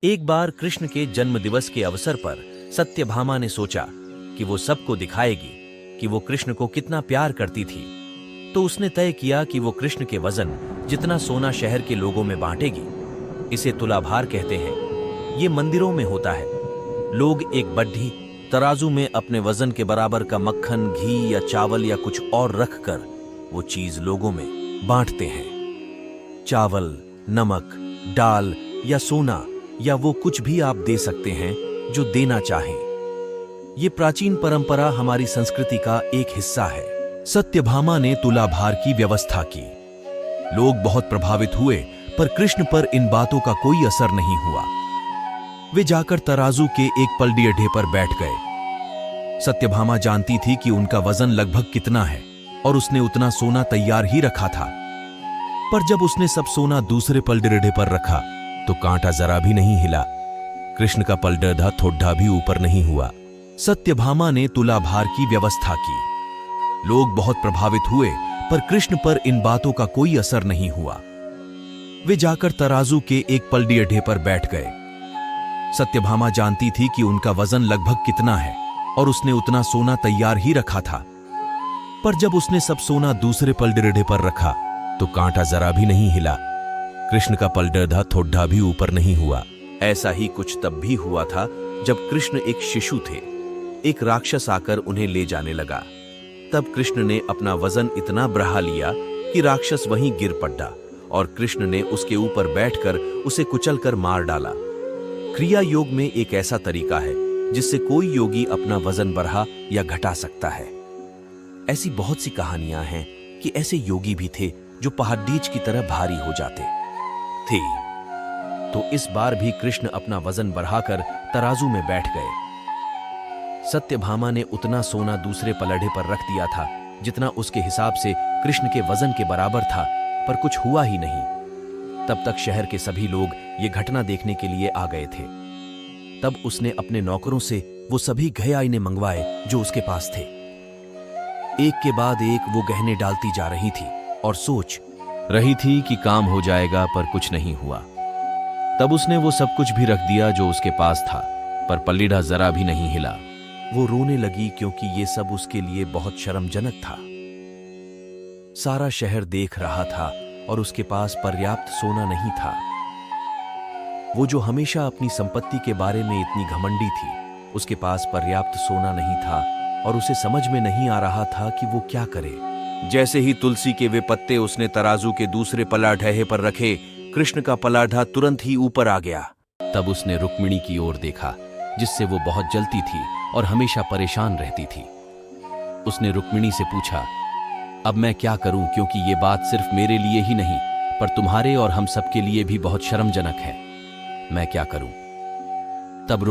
एक बार कृष्ण के जन्मदिवस के अवसर पर सत्यभामा ने सोचा कि वो सबको दिखाएगी कि वो कृष्ण को कितना प्यार करती थी। तो उसने तय किया कि वो कृष्ण के वजन जितना सोना शहर के लोगों में बांटेगी। इसे तुलाभार कहते हैं। ये मंदिरों में होता है। लोग एक बड्ढी तराजू में अपने वजन के बराबर का मक्खन, घी या चावल या कुछ और रखकर वो चीज लोगों में बांटते हैं। चावल, नमक, दाल या सोना या वो कुछ भी आप दे सकते हैं जो देना चाहें। ये प्राचीन परंपरा हमारी संस्कृति का एक हिस्सा है। सत्यभामा ने तुलाभार की व्यवस्था की। लोग बहुत प्रभावित हुए, पर कृष्ण पर इन बातों का कोई असर नहीं हुआ। वे जाकर तराजू के एक पलड़े पर बैठ गए। सत्यभामा जानती थी कि उनका वजन लगभग कितना है और उसने उतना सोना तैयार ही रखा था। पर जब उसने सब सोना दूसरे पलड़े पर रखा तो कांटा जरा भी नहीं हिला। कृष्ण का पलड़ा थोड़ा भी ऊपर नहीं हुआ। सत्यभामा ने तुलाभार की व्यवस्था की। लोग बहुत प्रभावित हुए, पर कृष्ण पर इन बातों का कोई असर नहीं हुआ। वे जाकर तराजू के एक पलड़े पर बैठ गए। सत्यभामा जानती थी कि उनका वजन लगभग कितना है और उसने उतना सोना तैयार ही रखा था। पर जब उसने सब सोना दूसरे पलड़े पर रखा तो कांटा जरा भी नहीं हिला। कृष्ण का पलड़ा थोड़ा भी ऊपर नहीं हुआ। ऐसा ही कुछ तब भी हुआ था जब कृष्ण एक शिशु थे। एक राक्षस आकर उन्हें ले जाने लगा। तब कृष्ण ने अपना वजन इतना बढ़ा लिया कि राक्षस वहीं गिर पड़ा और कृष्ण ने उसके ऊपर बैठकर उसे कुचलकर मार डाला। क्रिया योग में एक ऐसा तरीका है जिससे कोई योगी अपना वजन बढ़ा या घटा सकता है। ऐसी बहुत सी कहानियां हैं कि ऐसे योगी भी थे जो पहाड़ीच की तरह भारी हो जाते थे। तो इस बार भी कृष्ण अपना वजन बढ़ाकर तराजू में बैठ गए। सत्यभामा ने उतना सोना दूसरे पलड़े पर रख दिया था जितना उसके हिसाब से कृष्ण के वजन के बराबर था, पर कुछ हुआ ही नहीं। तब तक शहर के सभी लोग ये घटना देखने के लिए आ गए थे। तब उसने अपने नौकरों से वो सभी गहने मंगवाए जो उसके पास थे। एक के बाद एक वो गहने डालती जा रही थी और सोच रही थी कि काम हो जाएगा, पर कुछ नहीं हुआ। तब उसने वो सब कुछ भी रख दिया जो उसके पास था, पर पलड़ा जरा भी नहीं हिला। वो रोने लगी क्योंकि ये सब उसके लिए बहुत शर्मजनक था। सारा शहर देख रहा था और उसके पास पर्याप्त सोना नहीं था। वो जो हमेशा अपनी संपत्ति के बारे में इतनी घमंडी थी, उसके पास पर्याप्त सोना नहीं था और उसे समझ में नहीं आ रहा था कि वो क्या करे। जैसे ही तुलसी के वे पत्ते उसने तराजू के दूसरे पलाढ़े पर रखे, कृष्ण का पलाढ़ा तुरंत ही ऊपर आ गया। तब उसने रुक्मिणी की ओर देखा, जिससे वो बहुत जलती थी और हमेशा परेशान रहती थी। उसने रुक्मिणी से पूछा, अब मैं क्या करूं, क्योंकि ये बात सिर्फ मेरे लिए ही नहीं पर तुम्हारे और हम सबके लिए भी बहुत शर्मजनक है। मैं क्या करूं? तब